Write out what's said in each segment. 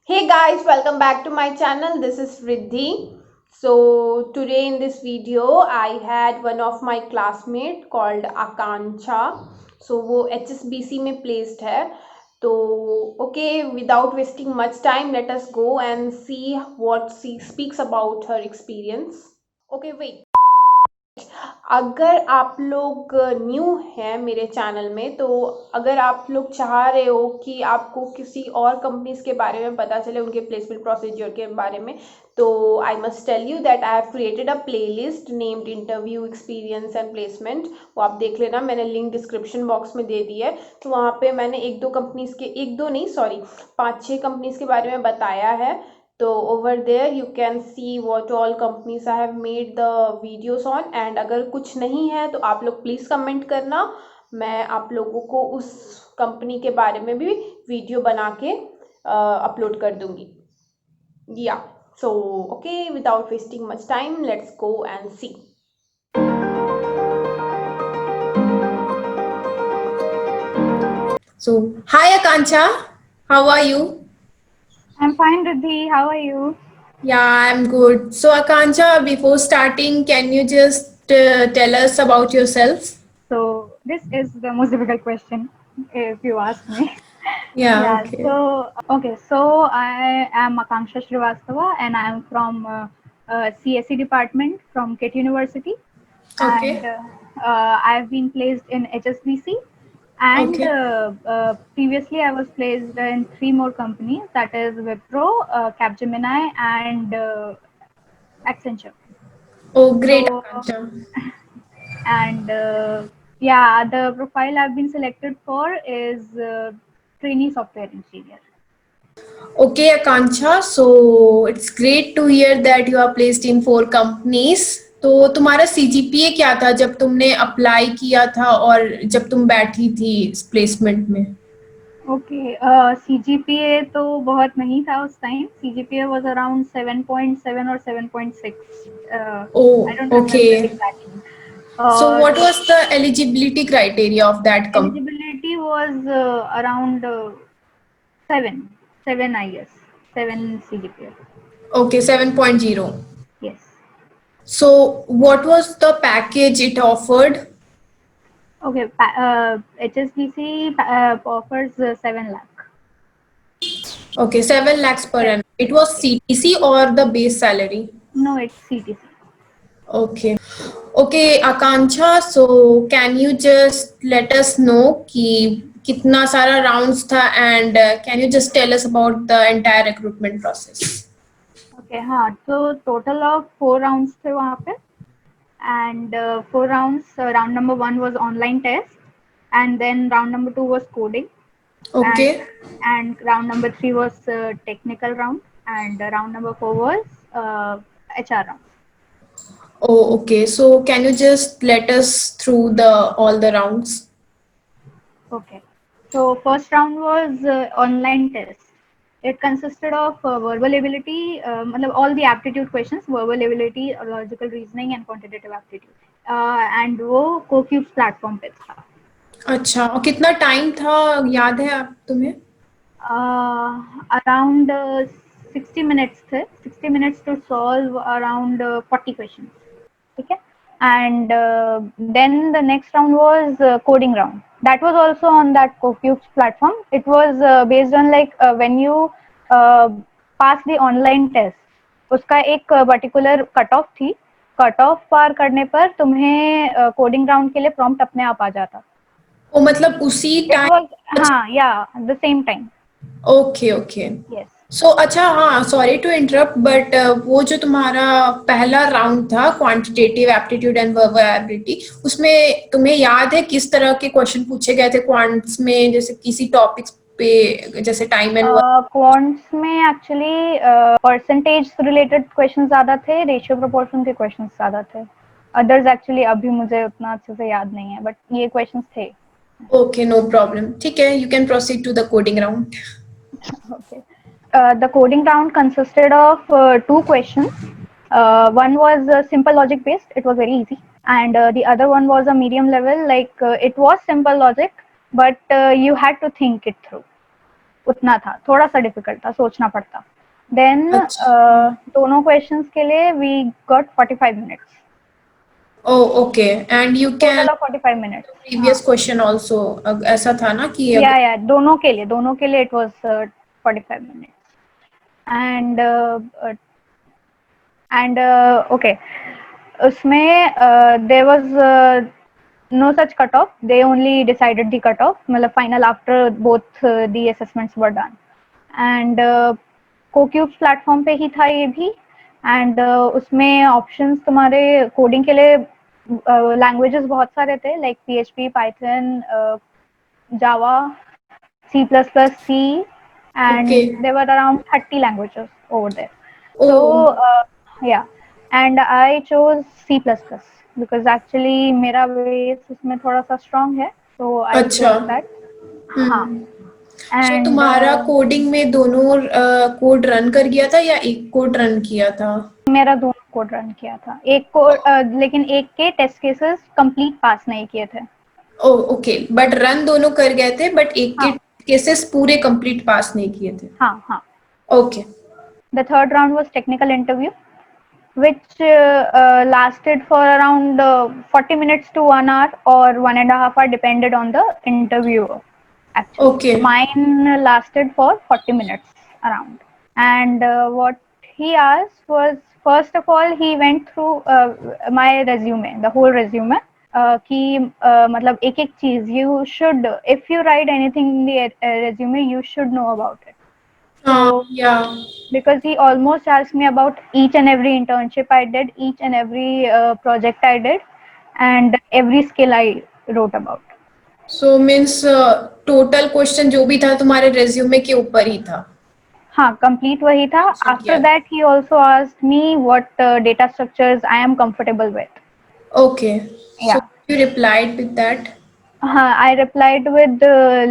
Hey guys, welcome back to my channel. This is Riddhi. So today in this video I had one of my classmate called Akanksha. So वो HSBC में placed है. तो okay, without wasting much time, let us go and see what she speaks about her experience. Okay, wait. अगर आप लोग new हैं मेरे channel में, तो अगर आप लोग चाह रहे हो कि आपको किसी और कंपनीज के बारे में पता चले, उनके प्लेसमेंट प्रोसीजर के बारे में, तो I must tell you that I have created a playlist named interview experience and placement. वो आप देख लेना, मैंने लिंक डिस्क्रिप्शन बॉक्स में दे दी है। तो वहाँ पे मैंने एक दो कंपनीज के, एक दो नहीं सॉरी, 5-6 कंपनीज के बारे में बताया है। तो over there you can see what all companies I have made the videos on. And अगर कुछ नहीं है तो आप लोग प्लीज़ कमेंट करना, मैं आप लोगों को उस कंपनी के बारे में भी वीडियो बना के अपलोड कर दूंगी। या so okay, without wasting much time, let's go and see. So, hi Akanksha, how are you? I'm fine, Riddhi. How are you? Yeah, I'm good. So, Akanksha, before starting, can you just tell us about yourself? So, this is the most difficult question, if you ask me. Yeah, Yeah, okay. so, okay, so I am Akanksha Srivastava and I am from CSE department from KIT University. And Okay. I've been placed in HSBC. And Okay. previously, I was placed in three more companies, that is Wipro, Capgemini, and Accenture. Oh, great, So, Akanksha. and yeah, the profile I've been selected for is trainee software engineer. Okay, Akanksha. So, it's great to hear that you are placed in 4 companies. तो तुम्हारा CGPA क्या था जब तुमने apply किया था और जब तुम बैठी थी इस प्लेसमेंट में? ओके, CGPA तो बहुत नहीं था उस time. CGPA was around 7.7 or 7.6. I Oh, don't remember okay. exactly. So, और what was the eligibility criteria of that company? eligibility was around 7, I guess, 7 CGPA. Okay, 7.0. Yes. So, what was the package it offered? Okay, HSBC offers 7 lakh. Okay, 7 lakhs per Seven. annum. It was Yes. CTC or the base salary? No, it's CTC. Okay. Okay, Akanksha, so can you just let us know कि कितना सारा rounds था and can you just tell us about the entire recruitment process? Okay, हाँ, तो total of 4 rounds थे वहाँ पे, and 4 rounds. Round number 1 was online test, and then round number 2 was coding, and Okay. round number 3 was technical round, and round number 4 was HR round. Oh, okay. So can you just let us through the all the rounds? Okay. So first round was online test. It consisted of verbal ability, मतलब all the aptitude questions, verbal ability, logical reasoning, and quantitative aptitude. And वो CoCubes platform पे था. अच्छा, और कितना time था याद है आप तुम्हें? Around 60 minutes थे. 60 minutes to solve around 40 questions. ठीक है? And then the next round was coding round. That was also on that CoCubes platform. It was based on like when you uh, pass the online test, उसका एक particular cut off थी. Cut off पार करने पर तुम्हें coding round के लिए prompt अपने आप आ जाता. ओ मतलब उसी इट टाइम. वाज, हाँ, या the same time. Okay okay. Yes. So अच्छा, हाँ, सॉरी टू इंटरप्ट बट वो जो तुम्हारा पहला राउंड था quantitative aptitude and verbal ability, उसमें तुम्हें याद है किस तरह के क्वेश्चन पूछे गए थे क्वांट्स में, जैसे किसी टॉपिक्स पे जैसे टाइम एंड वर्क? क्वांट्स में एक्चुअली परसेंटेज रिलेटेड क्वेश्चन ज्यादा थे, रेशियो प्रोपोर्शन के क्वेश्चन ज्यादा थे. अदर्स एक्चुअली अभी मुझे उतना अच्छे से याद नहीं है, बट ये क्वेश्चंस थे. ओके, नो प्रॉब्लम, ठीक है, you can proceed to the coding round. Okay. The coding round consisted of 2 questions. One was simple logic based, it was very easy, and the other one was a medium level, like it was simple logic, but you had to think it through. उतना था, थोड़ा सा difficult था, सोचना पड़ता. Then अच्छा. दोनों questions के लिए we got 45 minutes. Oh, okay. And you can Total of 45 minutes. previous question also. ऐसा था ना कि Yeah, दोनों के लिए it was 45 minutes. And okay, उसमें there was no such cutoff. They only decided the cutoff, मतलब final after both the assessments were done. And CoCubes platform पे ही था ये भी. एंड उसमें ऑप्शंस तुम्हारे कोडिंग के लिए लैंग्वेजेस बहुत सारे थे, like PHP, Python, Java, C++, C, and Okay. there were around 30 languages over there. Oh. So yeah, and I chose C++ because actually मेरा base उसमें थोड़ा सा strong है, so I अच्छा. chose that. हाँ. So And तुम्हारा coding में दोनों कोड रन कर गया था या एक कोड रन किया था? मेरा दोनों कोड रन किया था, एक कोड लेकिन एक के टेस्ट केसेस कंप्लीट पास नहीं किए थे. ओह, ओके. बट रन दोनों कर गए थे, बट एक के हाँ. केसेस पूरे कंप्लीट पास नहीं किए थे. हाँ. Okay. The third round was technical interview, which lasted for around 40 minutes to 1 hour or 1.5 hour, depended on the interviewer. Actually, Okay. mine lasted for 40 minutes around. And what he asked was, first of all, he went through my resume, the whole resume. कि मतलब एक एक चीज, you should, if you write anything in the resume, you should know about it. So Yeah. because he almost asked me about each and every internship I did, each and every project I did, and every skill I wrote about. So means total question जो भी था तुम्हारे resume के ऊपर ही था. हाँ, complete वही था. After that, he also asked me what data structures I am comfortable with. Okay. So Yeah. you replied with that? I replied with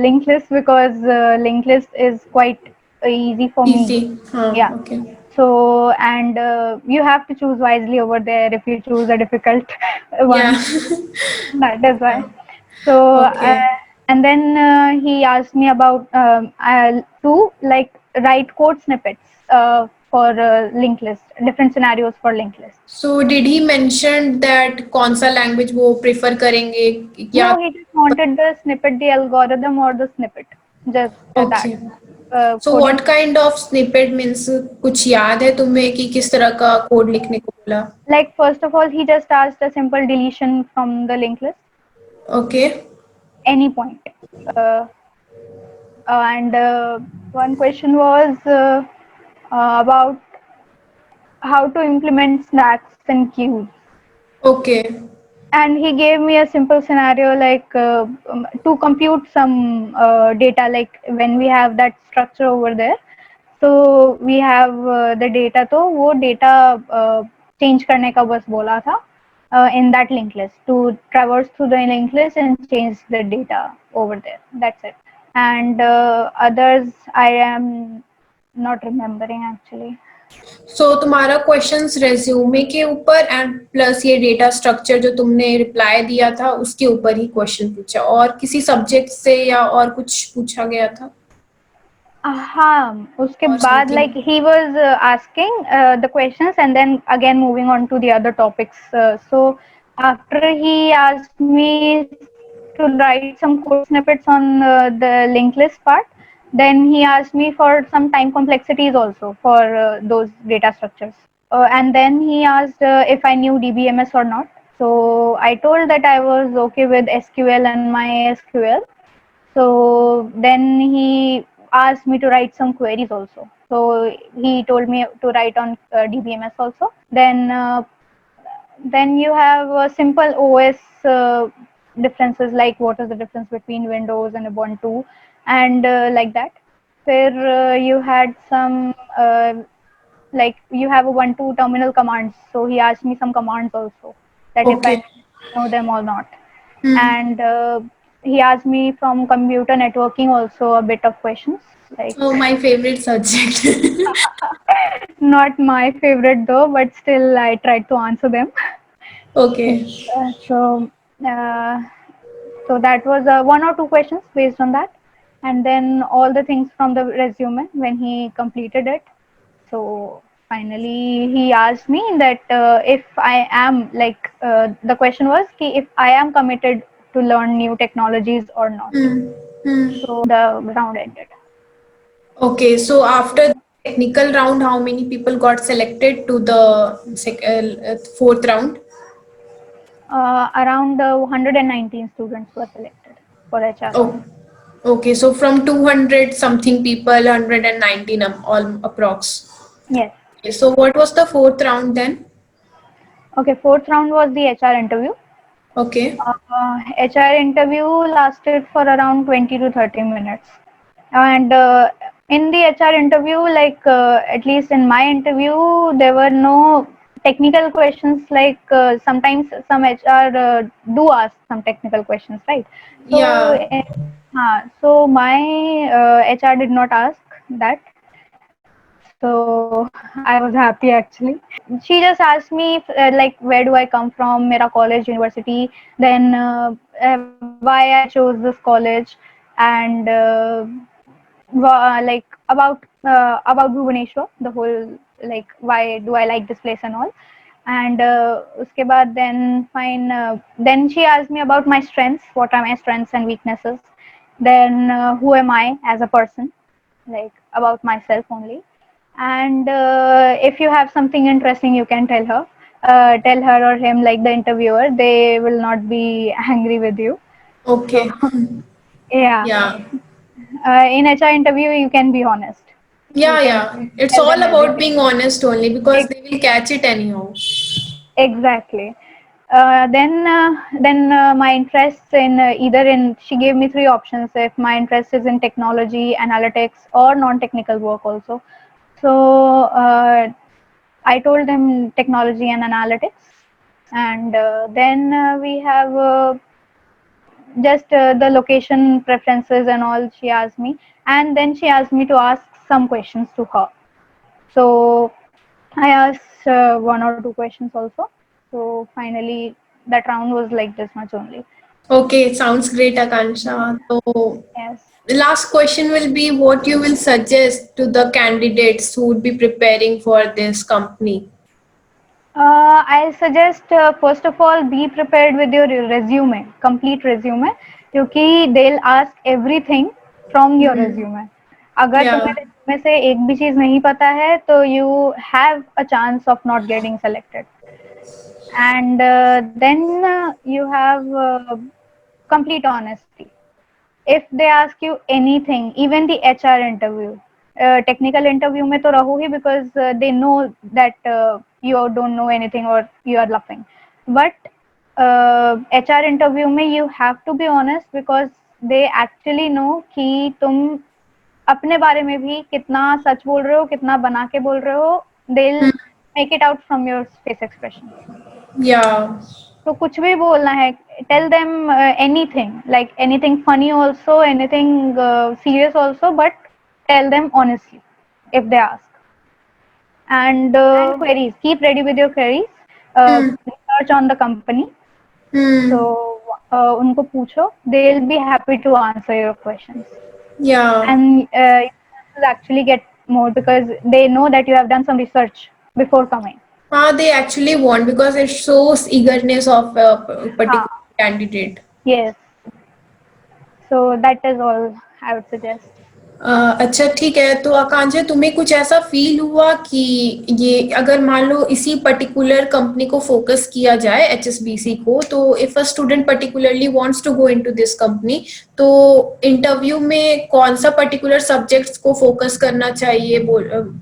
linked list because linked list is quite easy for me. Easy. Yeah. Okay. So, and you have to choose wisely over there. If you choose a difficult one, Yeah. that is why. So, Okay. and then he asked me about to like write code snippets for linked list, different scenarios for linked list. So did he mention that कौन सा language वो prefer करेंगे या? No, he just wanted the snippet, the algorithm or the snippet, just that. Okay. So Coding. what kind of snippet means? कुछ याद है तुम्हें कि किस तरह का कोड लिखने को बोला? Like first of all, he just asked a simple deletion from the linked list. Okay. Any point. And one question was about how to implement snacks and queues. Okay. And he gave me a simple scenario like to compute some data, like when we have that structure over there. So we have the data, तो वो data change करने का बस बोला था in that linked list, to traverse through the linked list and change the data over there. That's it. And others I am not remembering actually. So तुम्हारा questions resume के ऊपर एंड प्लस ये data structure जो तुमने reply दिया था उसके ऊपर ही क्वेश्चन पूछा, और किसी सब्जेक्ट से या और कुछ पूछा गया था? हाँ, उसके Or बाद something. like he was asking the questions and then again moving on to the other topics. So after he asked me to write some code snippets on the linked list part, then he asked me for some time complexities also for those data structures. And then he asked if I knew DBMS or not. So I told that I was okay with SQL and MySQL. So then he asked me to write some queries also. So he told me to write on DBMS also. Then you have simple OS differences, like what is the difference between Windows and Ubuntu, and like that. Where you had some like you have Ubuntu terminal commands. So he asked me some commands also, that if I Okay. know them or not. And he asked me from computer networking also a bit of questions, like Oh, my favorite subject. not my favorite though, but still I tried to answer them. Okay. So so that was one or two questions based on that. and then all the things from the resume when he completed it. So finally he asked me that if I am like the question was ki if I am committed to learn new technologies or not. Hmm. Hmm. So the round ended. Okay, so after the technical round, how many people got selected to the fourth round? Around 119 students were selected for HR round. Oh, okay. So from 200 something people, 119 all approx. Yes. Okay, so what was the fourth round then? Okay, fourth round was the HR interview. Okay. HR interview lasted for around 20 to 30 minutes. And in the HR interview, like at least in my interview, there were no technical questions. Like sometimes some HR do ask some technical questions, right? So, Yeah. so my HR did not ask that. So I was happy actually. She just asked me like where do I come from, mera college, university, then why I chose this college, and like about Bhubaneswar, the whole like why do I like this place and all. And uske baad then fine. Then she asked me about my strengths, what are my strengths and weaknesses. Then who am I as a person, like about myself only. And if you have something interesting, you can tell her or him, like the interviewer. They will not be angry with you. So Okay. yeah, Yeah. in HR interview, you can be honest. You Yeah, can yeah. It's tell all them about everything. being honest only because Ex- they will catch it anyhow. Exactly. Then my interests in either in she gave me three options if my interest is in technology, analytics, or non-technical work also. So I told them technology and analytics, and then we have just the location preferences and all. She asked me, and then she asked me to ask some questions to her. So I asked one or two questions also. So finally, that round was like this much only. Okay, sounds great, Akansha. So Yes. the last question will be what you will suggest to the candidates who would be preparing for this company. I suggest first of all be prepared with your resume, complete resume, क्योंकि they'll ask everything from your resume. अगर तुम्हें Yeah. resume से एक भी चीज नहीं पता है तो you have a chance of not getting selected. And then you have complete honesty. If they ask you anything, even the HR interview, technical interview में तो रहो ही because they know that you don't know anything or you are laughing. But HR interview में you have to be honest because they actually know कि तुम अपने बारे में भी कितना सच बोल रहे हो, कितना बना के बोल रहे हो. They'll make it out from your face expression. Yeah. तो कुछ भी बोलना है, tell them anything, like anything funny also, anything serious also, but tell them honestly if they ask. And queries, keep ready with your queries, Hmm. research on the company. So Hmm. उनको पूछो, they'll be happy to answer your questions. Yeah. And you actually get more because they know that you have done some research before coming. They actually want because it shows eagerness of a हाँ, particular candidate. yes. So that is all I would suggest. अच्छा ठीक है तो आकांक्षा तुम्हें कुछ ऐसा feel हुआ कि ये अगर मान लो इसी पर्टिकुलर कंपनी को फोकस किया जाए एचएसबीसी को तो if a student particularly wants to go into this company तो इंटरव्यू में कौन सा पर्टिकुलर सब्जेक्ट्स को फोकस करना चाहिए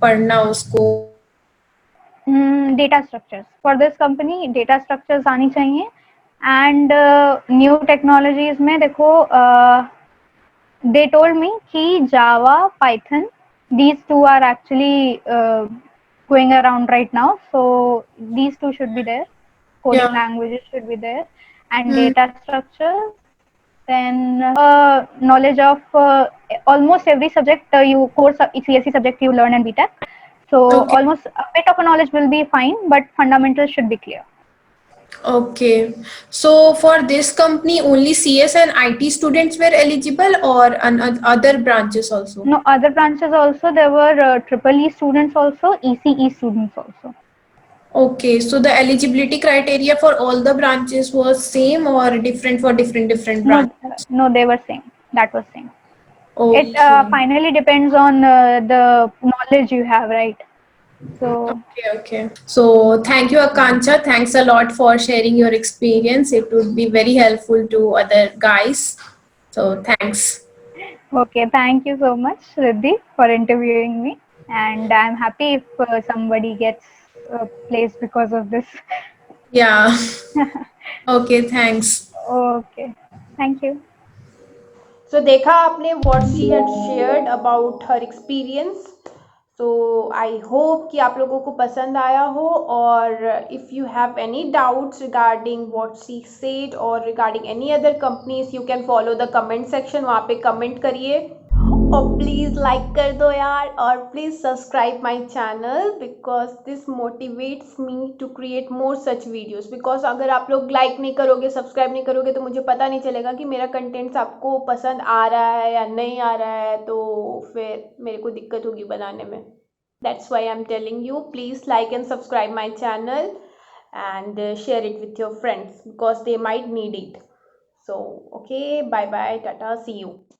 पढ़ना उसको data structures for this company data structures आनी चाहिए एंड न्यू टेक्नोलॉजीज में देखो they told me कि java python these two are actually going around right now, so these two should be there, coding या languages should be there, and data structures. Then knowledge of almost every subject you course CSE subject you learn in BTech. So okay almost a bit of a knowledge will be fine, but fundamentals should be clear. Okay. So for this company, only CS and IT students were eligible, or other branches also? No, other branches also, there were triple E students also, ECE students also. Okay. So the eligibility criteria for all the branches was same or different for different No, branches? no, they were same. That was same. It Okay. finally depends on the knowledge you have, right? So, Okay, okay. So thank you, Akanksha. Thanks a lot for sharing your experience. It would be very helpful to other guys. So thanks. okay, thank you so much, Riddhi, for interviewing me. And I'm happy if somebody gets placed because of this. Yeah. Okay, thanks. Okay, thank you. So देखा आपने what she had shared about her experience. So I hope कि आप लोगों को पसंद आया हो, और if you have any doubts regarding what she said or regarding any other companies, you can follow the comment section. वहाँ पे comment करिए, और प्लीज़ लाइक कर दो यार, और please subscribe my channel, because this motivates me to create more such videos. Because अगर आप लोग लाइक नहीं करोगे, सब्सक्राइब नहीं करोगे, तो मुझे पता नहीं चलेगा कि मेरा कंटेंट्स आपको पसंद आ रहा है या नहीं आ रहा है, तो फिर मेरे को दिक्कत होगी बनाने में। That's why I am telling you, please like and subscribe my channel and share it with your friends because they might need it. So okay, bye bye, tata, see you.